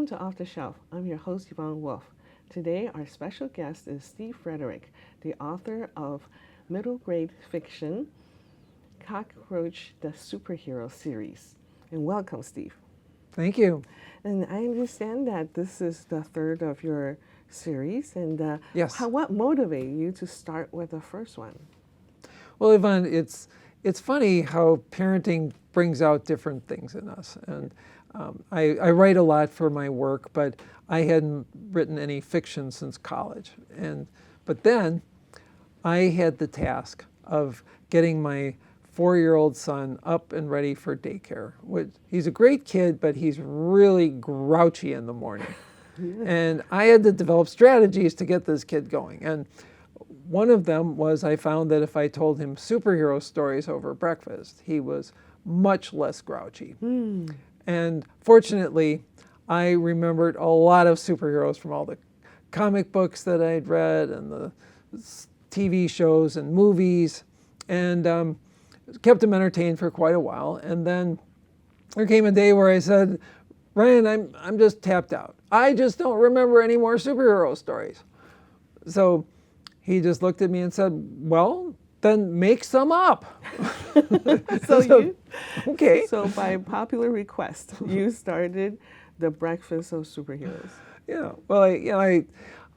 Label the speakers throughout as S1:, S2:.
S1: Welcome to Off the Shelf. I'm your host, Yvonne Wolf. Today, our special guest is Steve Frederick, the author of middle grade fiction, Cockroach the Superhero series. And welcome, Steve.
S2: Thank you.
S1: And I understand that this is the third of your series. And
S2: Yes.
S1: what motivated you to start with the first one?
S2: Well, Yvonne, it's funny how parenting brings out different things in us. And I write a lot for my work, but I hadn't written any fiction since college. But then I had the task of getting my 4-year-old son up and ready for daycare. He's a great kid, but he's really grouchy in the morning. And I had to develop strategies to get this kid going. And one of them was I found that if I told him superhero stories over breakfast, he was much less grouchy. And fortunately, I remembered a lot of superheroes from all the comic books that I'd read and the TV shows and movies, and kept him entertained for quite a while. And then there came a day where I said, Ryan, I'm just tapped out. I just don't remember any more superhero stories. So he just looked at me and said, well, then make some up. Okay.
S1: So by popular request, you started the Breakfast of Superheroes.
S2: Yeah. Well,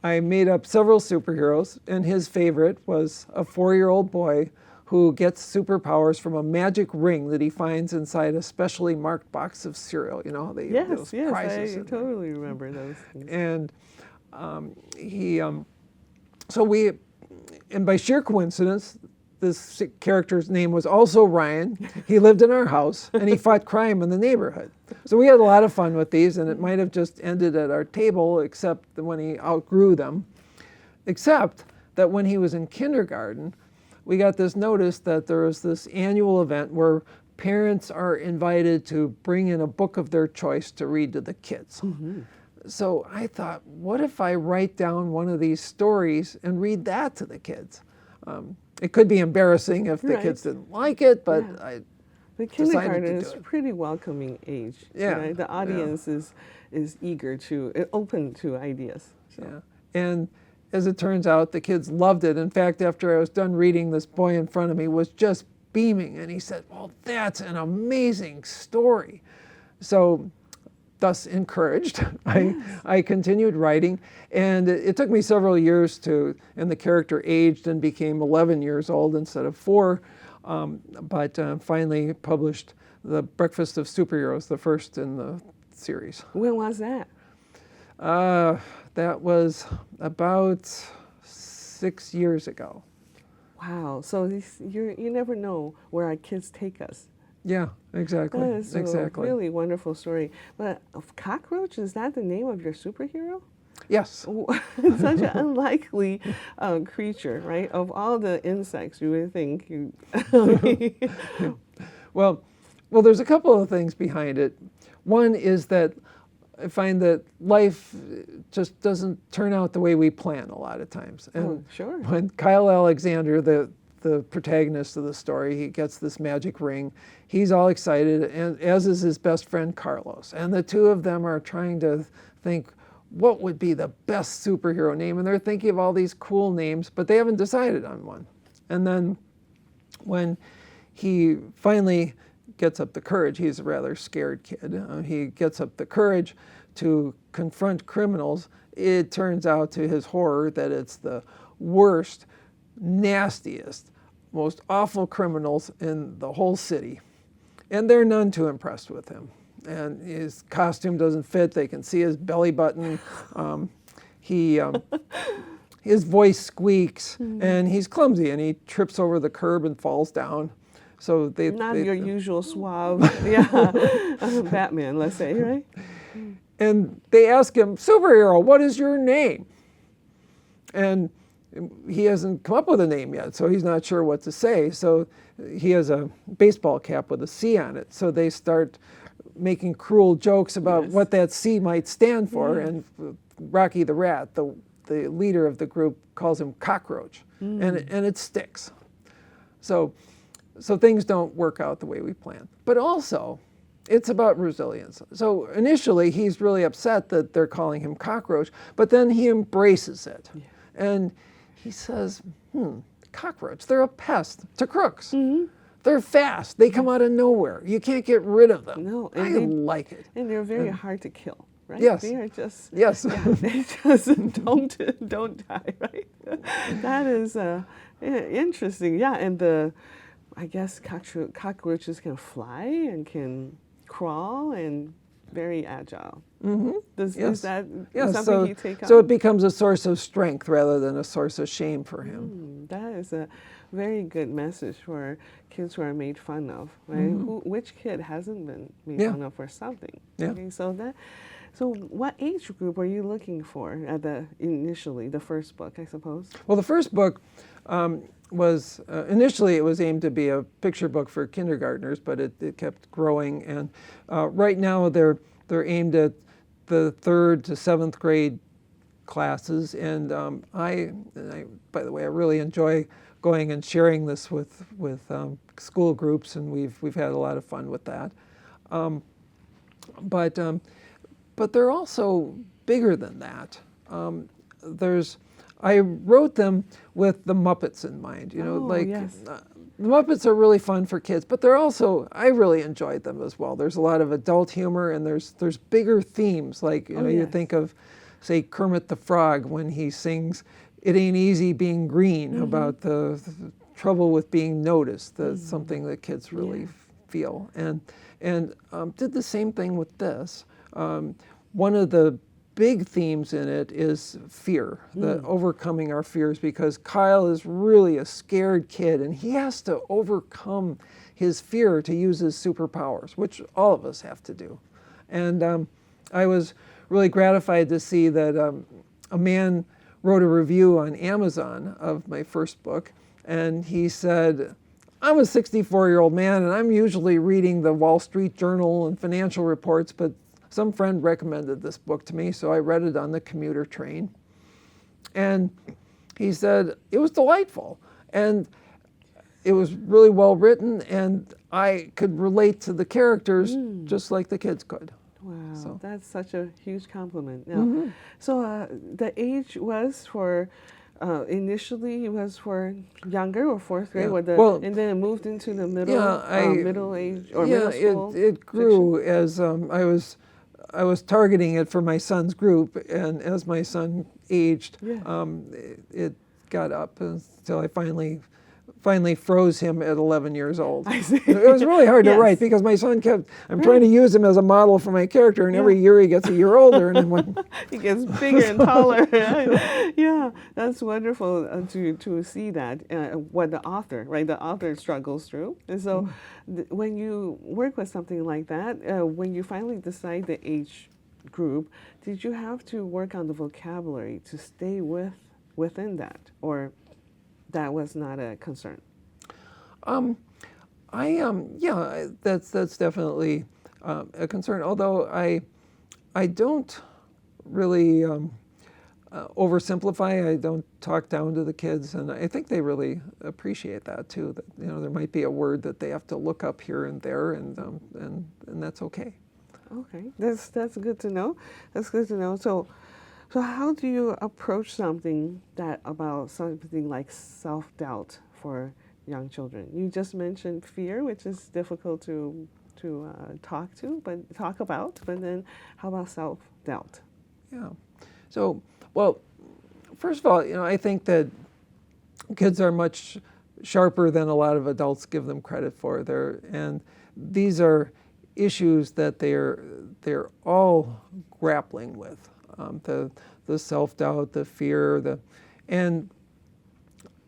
S2: I made up several superheroes, and his favorite was a 4-year-old boy who gets superpowers from a magic ring that he finds inside a specially marked box of cereal. You know how they
S1: Yes,
S2: those prizes.
S1: I totally remember those things.
S2: And and by sheer coincidence, this character's name was also Ryan. He lived in our house, and he fought crime in the neighborhood. So we had a lot of fun with these, and it might have just ended at our table, except that when he outgrew them. Except that when he was in kindergarten, we got this notice that there was this annual event where parents are invited to bring in a book of their choice to read to the kids. Mm-hmm. So I thought, what if I write down one of these stories and read that to the kids? It could be embarrassing if the kids didn't like it, but I
S1: the kindergarten is a pretty welcoming age.
S2: Yeah,
S1: right? The audience is eager open to ideas. So.
S2: Yeah, and as it turns out, the kids loved it. In fact, after I was done reading, this boy in front of me was just beaming, and he said, well, that's an amazing story. So thus encouraged, I continued writing, and it took me several years and the character aged and became 11 years old instead of 4, but finally published The Breakfast of Superheroes, the first in the series.
S1: When was that?
S2: That was about 6 years ago.
S1: Wow, so you never know where our kids take us.
S2: Yeah, exactly.
S1: That is
S2: exactly.
S1: A really wonderful story. But Cockroach, is that the name of your superhero?
S2: Yes.
S1: Such an unlikely creature, right? Of all the insects, you would think.
S2: Well, there's a couple of things behind it. One is that I find that life just doesn't turn out the way we plan a lot of times. And
S1: sure.
S2: When Kyle Alexander, the protagonist of the story, he gets this magic ring, he's all excited, and as is his best friend Carlos. And the two of them are trying to think, what would be the best superhero name? And they're thinking of all these cool names, but they haven't decided on one. And then when he finally gets up the courage, he's a rather scared kid, he gets up the courage to confront criminals, it turns out to his horror that it's the worst, nastiest, most awful criminals in the whole city. And they're none too impressed with him. And his costume doesn't fit. They can see his belly button. His voice squeaks, and he's clumsy, and he trips over the curb and falls down. So
S1: not your usual suave, Batman, let's say, right?
S2: And they ask him, superhero, what is your name? And he hasn't come up with a name yet, so he's not sure what to say. So he has a baseball cap with a C on it. So they start making cruel jokes about what that C might stand for. And Rocky the Rat, the leader of the group, calls him Cockroach, and it sticks. So things don't work out the way we plan. But also, it's about resilience. So initially, he's really upset that they're calling him cockroach, but then he embraces it.
S1: Yeah.
S2: And he says, cockroach, they're a pest to crooks.
S1: Mm-hmm.
S2: They're fast. They come out of nowhere. You can't get rid of them.
S1: No,
S2: I like it.
S1: And they're very hard to kill, right?
S2: Yes.
S1: They are just,
S2: Yes.
S1: yeah, they just don't die, right? That is interesting. Yeah, and I guess cockroaches can fly and can crawl and very agile.
S2: Mm-hmm.
S1: Is that
S2: Yeah,
S1: something you take on?
S2: so it becomes a source of strength rather than a source of shame for him.
S1: That is a very good message for kids who are made fun of, right?
S2: Mm-hmm.
S1: Which kid hasn't been made
S2: Yeah.
S1: fun of for something?
S2: Yeah.
S1: Okay, so what age group were you looking for at initially, the first book, I suppose?
S2: Well, the first book was initially it was aimed to be a picture book for kindergartners, but it kept growing, and right now they're aimed at the 3rd to 7th grade classes, and I by the way, I really enjoy going and sharing this with school groups, and we've had a lot of fun with that. But they're also bigger than that. I wrote them with the Muppets in mind. You know,
S1: Yes.
S2: The Muppets are really fun for kids, but they're also, I really enjoyed them as well. There's a lot of adult humor, and there's bigger themes, like you
S1: yes.
S2: think of, say, Kermit the Frog when he sings "It Ain't Easy Being Green" about the trouble with being noticed. That's something that kids really feel, and did the same thing with this. One of the big themes in it is fear, the overcoming our fears, because Kyle is really a scared kid, and he has to overcome his fear to use his superpowers, which all of us have to do. And I was really gratified to see that a man wrote a review on Amazon of my first book, and he said, "I'm a 64-year-old man, and I'm usually reading the Wall Street Journal and financial reports, but some friend recommended this book to me, so I read it on the commuter train." And he said it was delightful, and it was really well written, and I could relate to the characters just like the kids could.
S1: Wow,
S2: So.
S1: that's such a huge compliment. Now, so the age was for, initially it was for younger or 4th grade,
S2: Yeah.
S1: and then it moved into the middle,
S2: Yeah,
S1: middle age or middle school.
S2: it grew as I was targeting it for my son's group, and as my son aged, it got up until I finally froze him at 11 years old.
S1: I see.
S2: It was really hard to
S1: Yes.
S2: write because my son I'm trying to use him as a model for my character, and every year he gets a year older, and then when
S1: He gets bigger and taller. Yeah, that's wonderful to see that what the author struggles through. And so, when you work with something like that, when you finally decide the age group, did you have to work on the vocabulary to stay within that, or that was not a concern?
S2: That's definitely a concern. Although I don't really oversimplify. I don't talk down to the kids, and I think they really appreciate that too. That there might be a word that they have to look up here and there, and that's okay.
S1: Okay, that's good to know. That's good to know. So how do you approach something like self-doubt for young children? You just mentioned fear, which is difficult to talk about. But then, how about self-doubt?
S2: Yeah. So, well, first of all, I think that kids are much sharper than a lot of adults give them credit for. And these are issues that they're all grappling with. The self-doubt, the fear, and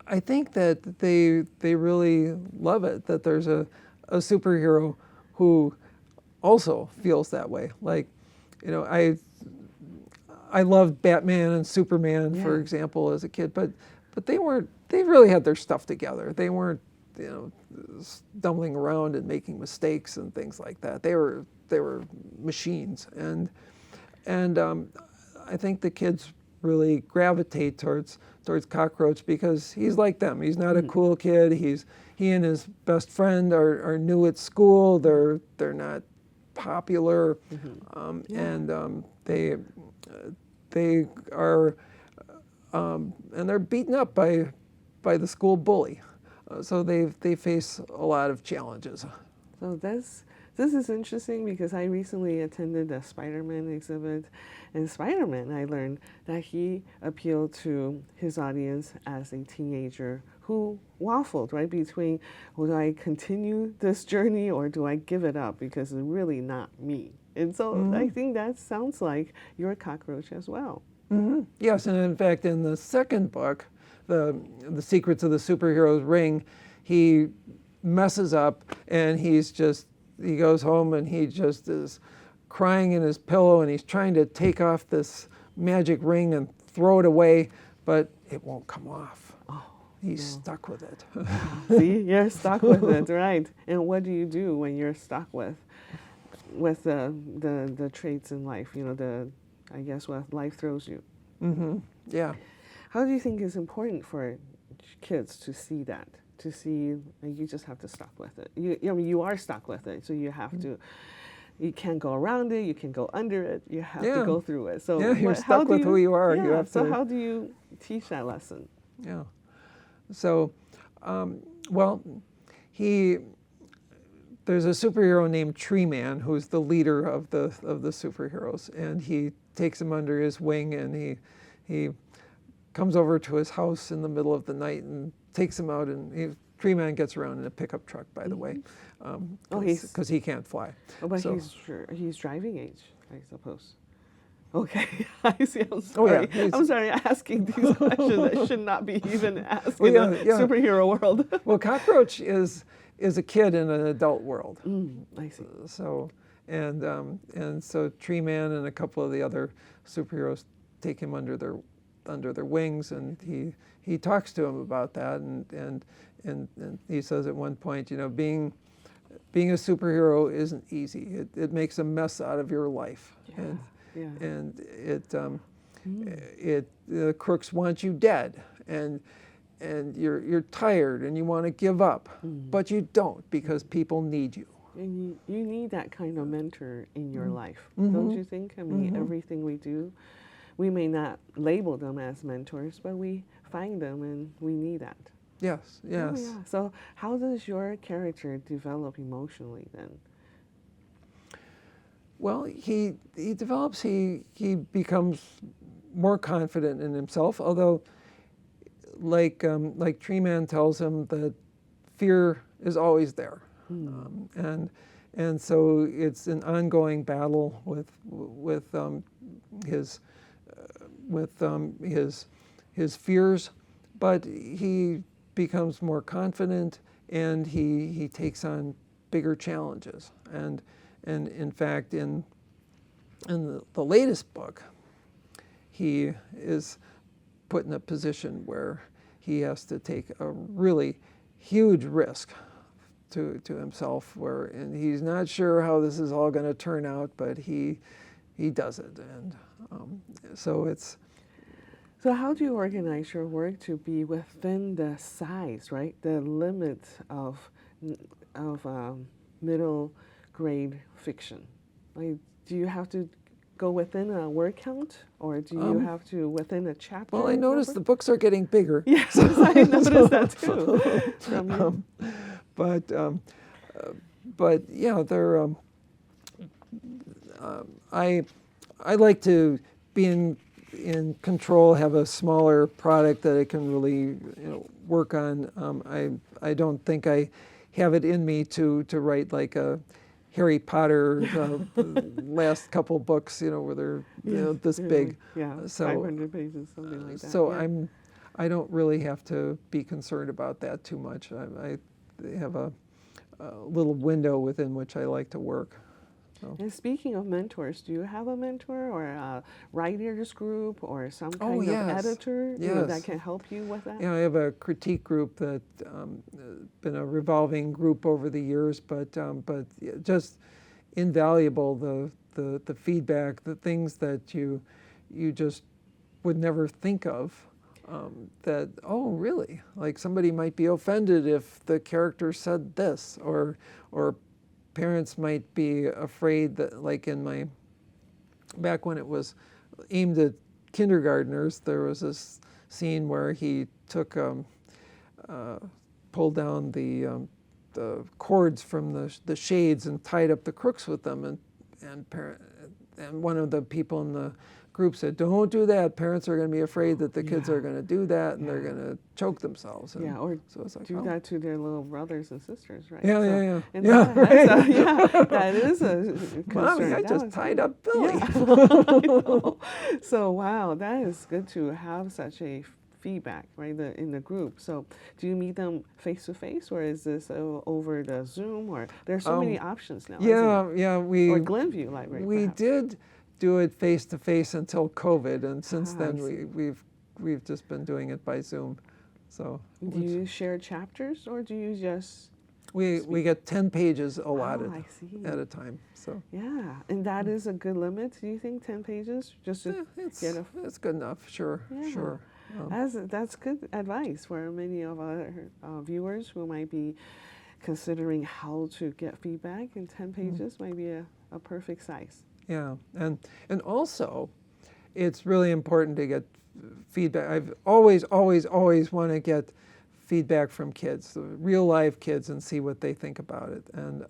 S2: I think that they really love it that there's a superhero who also feels that way. Like, I loved Batman and Superman, for example, as a kid, but they really had their stuff together. They weren't, stumbling around and making mistakes and things like that. They were machines, and I think the kids really gravitate towards Cockroach because he's like them. He's not a cool kid. He and his best friend are new at school. They're not popular, and they are and they're beaten up by the school bully. So they face a lot of challenges.
S1: So this is interesting because I recently attended a Spider-Man exhibit, and Spider-Man, I learned that he appealed to his audience as a teenager who waffled, right, between, well, do I continue this journey or do I give it up because it's really not me? And so I think that sounds like your cockroach as well.
S2: Yes, and in fact, in the second book, the Secrets of the Superhero's Ring, he messes up, and he goes home and he just is crying in his pillow, and he's trying to take off this magic ring and throw it away, but it won't come off. He's stuck with it.
S1: See, you're stuck with it, right? And what do you do when you're stuck with the traits in life? You know, I guess what life throws you.
S2: Yeah.
S1: How do you think it's important for kids to see that? To see, you just have to stuck with it. You are stuck with it, so you have to. You can't go around it. You can go under it. You have to go through it. So
S2: you're stuck with who you are.
S1: Yeah,
S2: you have
S1: so
S2: to.
S1: how do you teach that lesson?
S2: Yeah. So, well, there's a superhero named Tree Man who's the leader of the superheroes, and he takes him under his wing, and he comes over to his house in the middle of the night and takes him out, and Tree Man gets around in a pickup truck, by the way, because he can't fly.
S1: Oh, but he's driving age, I suppose. Okay, I see. I'm sorry. I'm sorry asking these questions that should not be even asked in the superhero world.
S2: Well, Cockroach is a kid in an adult world.
S1: I see.
S2: So and so Tree Man and a couple of the other superheroes take him under their wings, and he talks to him about that, and he says at one point, you know, being a superhero isn't easy. It makes a mess out of your life. And the crooks want you dead, and you're tired and you want to give up, but you don't, because people need you.
S1: And you need that kind of mentor in your life, don't you think? I mean, everything we do, we may not label them as mentors, but we find them and we need that.
S2: Yes.
S1: Oh, yeah. So how does your character develop emotionally then?
S2: Well, he develops, he becomes more confident in himself, although like Tree Man tells him that fear is always there. And so it's an ongoing battle with his fears, but he becomes more confident, and he takes on bigger challenges. And in fact, in the latest book, he is put in a position where he has to take a really huge risk to himself, and he's not sure how this is all going to turn out, but he does it, and so it's.
S1: So how do you organize your work to be within the size, right? The limit of middle grade fiction? Like, do you have to go within a word count, or do you have to within a chapter?
S2: Well, I noticed the books are getting bigger.
S1: Yes, I noticed that too. From you.
S2: But yeah, they're. I like to be in control, have a smaller product that I can really work on. I don't think I have it in me to write like a Harry Potter last couple books, where they're this big.
S1: Yeah,
S2: so
S1: 500 pages, something like that.
S2: So I don't really have to be concerned about that too much. I have a little window within which I like to work. So.
S1: And speaking of mentors, do you have a mentor or a writers group or some kind of editor that can help you with that?
S2: Yeah, I have a critique group that been a revolving group over the years, but just invaluable. The feedback, the things that you just would never think of. That really, like somebody might be offended if the character said this, or parents might be afraid that, like back when it was aimed at kindergartners, there was this scene where he pulled down the cords from the shades and tied up the crooks with them, and one of the people in the group said, "Don't do that. Parents are going to be afraid that the kids are going to do that, and they're going to choke themselves." And
S1: or
S2: so it's like,
S1: do that to their little brothers and sisters, right?
S2: Yeah.
S1: And
S2: Yeah,
S1: that is a concern.
S2: Mommy, I just tied up Billy.
S1: Yeah. So wow, that is good to have such a feedback, right, in the group. So do you meet them face to face, or is this over the Zoom, or there's so many options now?
S2: Yeah,
S1: isn't it?
S2: yeah.
S1: Or Glenview Library.
S2: We
S1: perhaps.
S2: did do it face to face until COVID, and since
S1: I
S2: then
S1: see.
S2: we've just been doing it by Zoom. So
S1: Do you share chapters, or do you just?
S2: we get 10 pages allotted
S1: I see.
S2: at a time. So
S1: Yeah, and that is a good limit. Do you think 10 pages just to get a?
S2: it's good enough. Sure,
S1: Yeah.
S2: sure.
S1: That's good advice for many of our viewers who might be considering how to get feedback. And 10 pages might be a perfect size.
S2: Yeah, and also, it's really important to get feedback. I've always want to get feedback from kids, the real live kids, and see what they think about it. And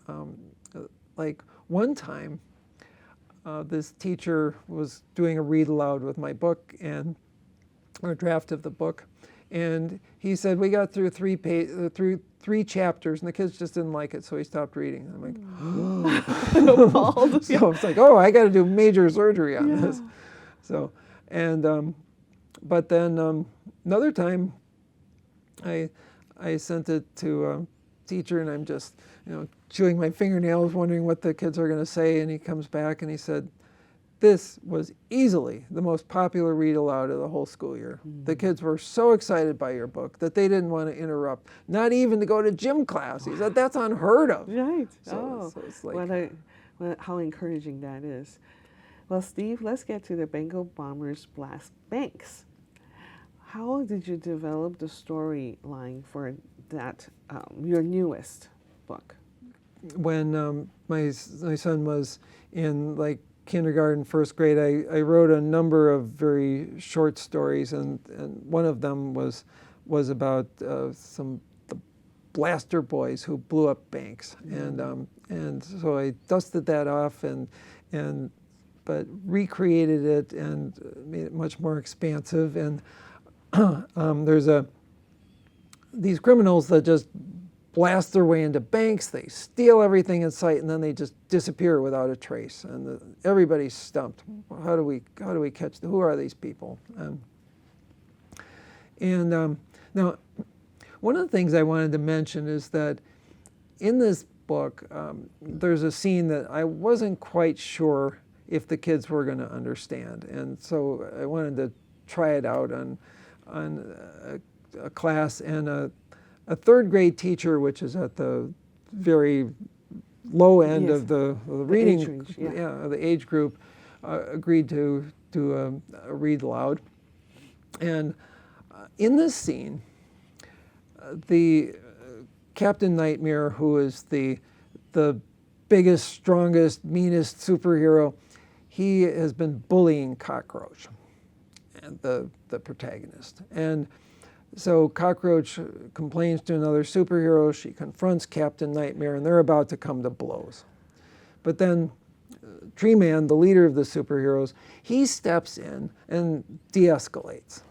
S2: like one time, this teacher was doing a read aloud with my book or draft of the book, and he said we got through three chapters, and the kids just didn't like it, so he stopped reading. I'm like,
S1: Appalled.
S2: so it's like, oh, I got to do major surgery on this. So, and but then another time, I sent it to a teacher, and I'm just chewing my fingernails, wondering what the kids are going to say, and he comes back and he said, "This was easily the most popular read aloud of the whole school year. The kids were so excited by your book that they didn't want to interrupt, not even to go to gym class." He said, "That's unheard of."
S1: Right.
S2: So it's like,
S1: How encouraging that is. Well, Steve, let's get to the Bangle Bombers Blast Banks. How did you develop the storyline for that, your newest book?
S2: when my son was in like kindergarten, first grade, I wrote a number of very short stories, and one of them was about some the blaster boys who blew up banks, and so I dusted that off but recreated it and made it much more expansive. And there's these criminals that just blast their way into banks, they steal everything in sight, and then they just disappear without a trace. And everybody's stumped. How do we catch them? Who are these people? Now, one of the things I wanted to mention is that in this book, there's a scene that I wasn't quite sure if the kids were going to understand, and so I wanted to try it out on a class, and a third grade teacher, which is at the very low end of the reading,
S1: age range,
S2: the age group, agreed to do a read aloud. And in this scene, the Captain Nightmare, who is the biggest, strongest, meanest superhero, he has been bullying Cockroach, and the protagonist. And so Cockroach complains to another superhero, she confronts Captain Nightmare, and they're about to come to blows. But then Tree Man, the leader of the superheroes, he steps in and de-escalates.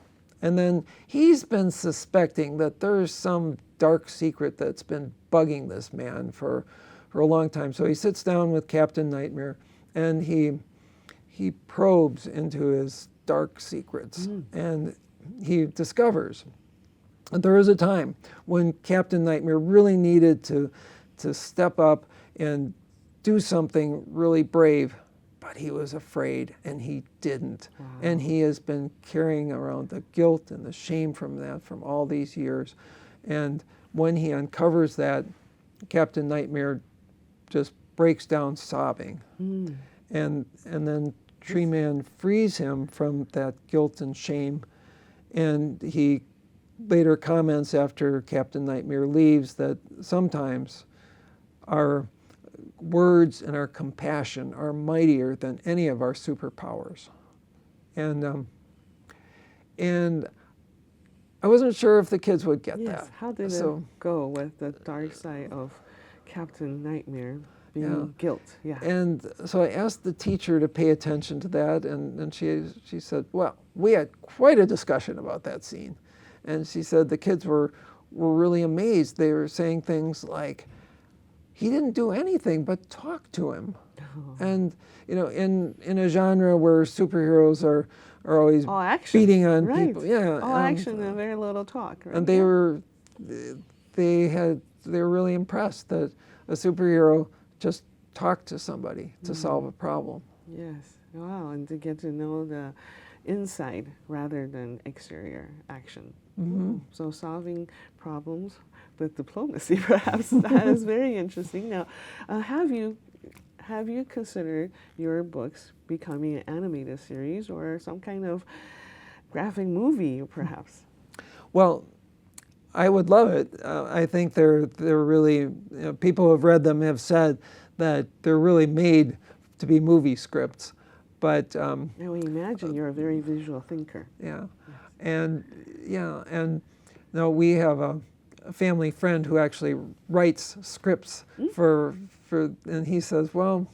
S2: And then he's been suspecting that there's some dark secret that's been bugging this man for a long time. So he sits down with Captain Nightmare, and he probes into his dark secrets, and he discovers that there was a time when Captain Nightmare really needed to step up and do something really brave, but he was afraid and he didn't. Wow. And he has been carrying around the guilt and the shame from that from all these years. And when he uncovers that, Captain Nightmare just breaks down sobbing. And then Tree Man frees him from that guilt and shame, and he later comments after Captain Nightmare leaves that sometimes our words and our compassion are mightier than any of our superpowers. And I wasn't sure if the kids would get that.
S1: How did it go with the dark side of Captain Nightmare being guilt? Yeah.
S2: And so I asked the teacher to pay attention to that, and she said, well, we had quite a discussion about that scene. And she said the kids were really amazed. They were saying things like, he didn't do anything but talk to him. Oh. And, you know, in a genre where superheroes are always beating on people. Yeah.
S1: All action and very little talk. Right?
S2: And they were really impressed that a superhero just talked to somebody to solve a problem.
S1: Yes. Wow. And to get to know the inside rather than exterior action. Mm-hmm. So solving problems with diplomacy, perhaps. That is very interesting. Now, have you considered your books becoming an animated series or some kind of graphic movie, perhaps?
S2: Well, I would love it. I think they're really, people who have read them have said that they're really made to be movie scripts. But
S1: now we imagine you're a very visual thinker.
S2: Yeah, and no, we have a family friend who actually writes scripts for, and he says, well,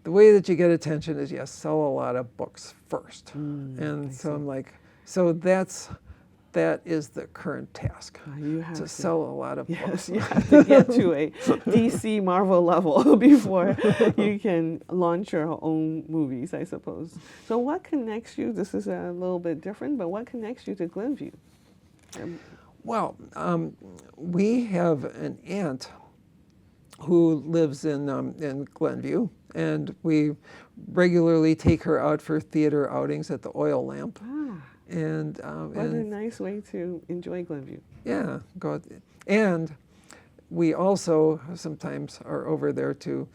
S2: the way that you get attention is you sell a lot of books first. And so I'm like, so that is the current task,
S1: you have
S2: to sell a lot of books.
S1: You have to get to a DC Marvel level before you can launch your own movies, I suppose. So what connects you, this is a little bit different, but what connects you to Glenview?
S2: Well, we have an aunt who lives in Glenview, and we regularly take her out for theater outings at the Oil Lamp. And
S1: what a nice way to enjoy Glenview.
S2: Yeah, and we also sometimes are over there to.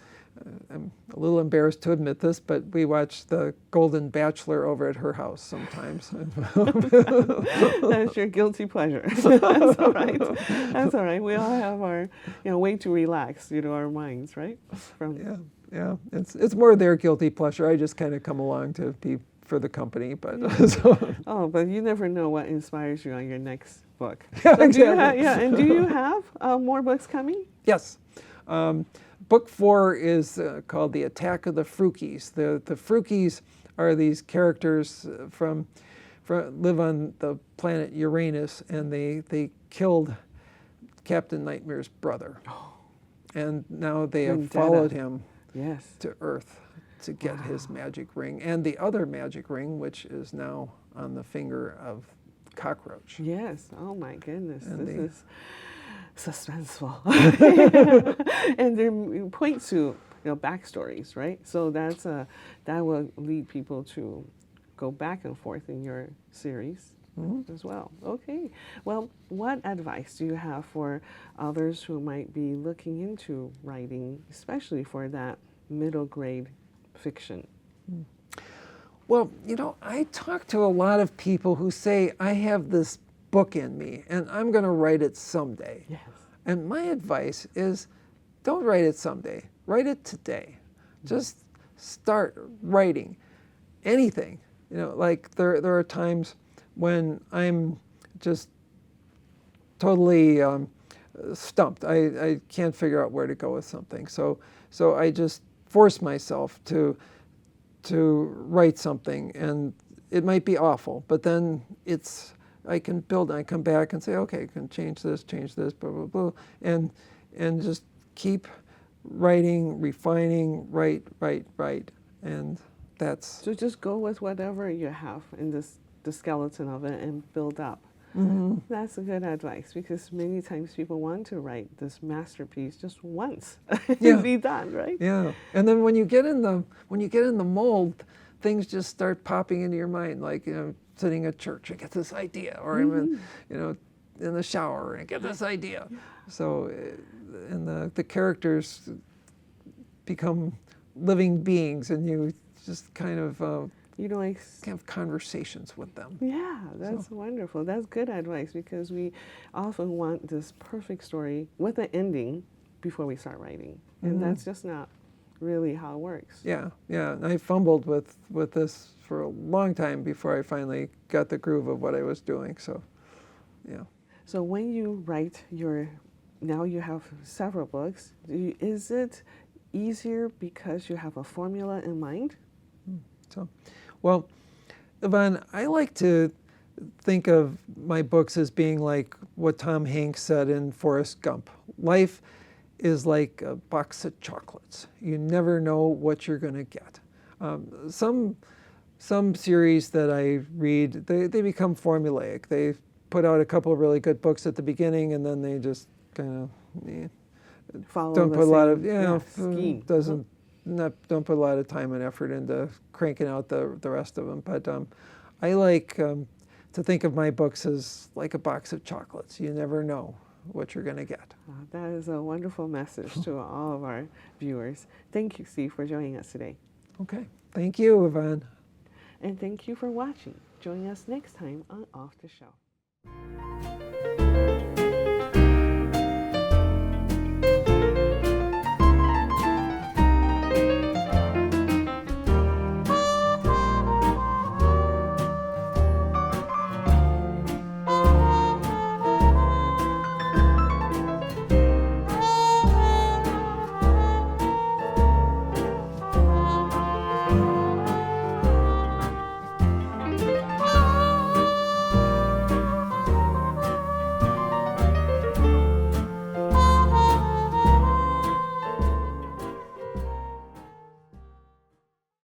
S2: I'm a little embarrassed to admit this, but we watch The Golden Bachelor over at her house sometimes.
S1: That's your guilty pleasure. That's all right. That's all right. We all have our, way to relax, our minds, right?
S2: Yeah. It's more their guilty pleasure. I just kind of come along to be for the company, but.
S1: Oh, but you never know what inspires you on your next book.
S2: Yeah,
S1: so
S2: exactly.
S1: And do you have more books coming?
S2: Yes. Book 4 is called The Attack of the Frukies. The Frukies are these characters from live on the planet Uranus, and they killed Captain Nightmare's brother. And now they have followed him to Earth to get his magic ring and the other magic ring, which is now on the finger of Cockroach.
S1: Yes. Oh my goodness.
S2: And
S1: this is suspenseful. And they point to backstories, right? So that will lead people to go back and forth in your series as well. Okay. Well, what advice do you have for others who might be looking into writing, especially for that middle grade fiction?
S2: Well, I talk to a lot of people who say, I have this book in me and I'm going to write it someday.
S1: Yes.
S2: And my advice is, don't write it someday. Write it today. Just start writing anything. Like there are times when I'm just totally stumped. I can't figure out where to go with something. So I just force myself to write something, and it might be awful, but then I can build, I come back and say, okay, I can change this, blah, blah, blah, and just keep writing, refining, write, and that's...
S1: So just go with whatever you have in the skeleton of it and build up. That's a good advice, because many times people want to write this masterpiece just once and be done, right?
S2: Yeah, and then when you get in the mold, things just start popping into your mind, like sitting at church, I get this idea, or even in the shower, I get this idea. So, and the characters become living beings, and you just kind of have conversations with them.
S1: Yeah, that's wonderful. That's good advice, because we often want this perfect story with an ending, before we start writing. And that's just not really how it works.
S2: Yeah, yeah. I fumbled with this for a long time before I finally got the groove of what I was doing. So, yeah.
S1: So when you write now you have several books, is it easier because you have a formula in mind?
S2: So, well, Yvonne, I like to think of my books as being like what Tom Hanks said in Forrest Gump. Life is like a box of chocolates. You never know what you're going to get. Some series that I read, they become formulaic. They put out a couple of really good books at the beginning, and then they just kind of
S1: Follow
S2: don't
S1: the
S2: put a lot
S1: same,
S2: of
S1: scheme.
S2: don't put a lot of time and effort into cranking out the rest of them. But I like to think of my books as like a box of chocolates. You never know what you're going to get.
S1: That is a wonderful message to all of our viewers. Thank you, Steve, for joining us today.
S2: Okay. Thank you, Yvonne.
S1: And thank you for watching. Join us next time on Off the Shelf.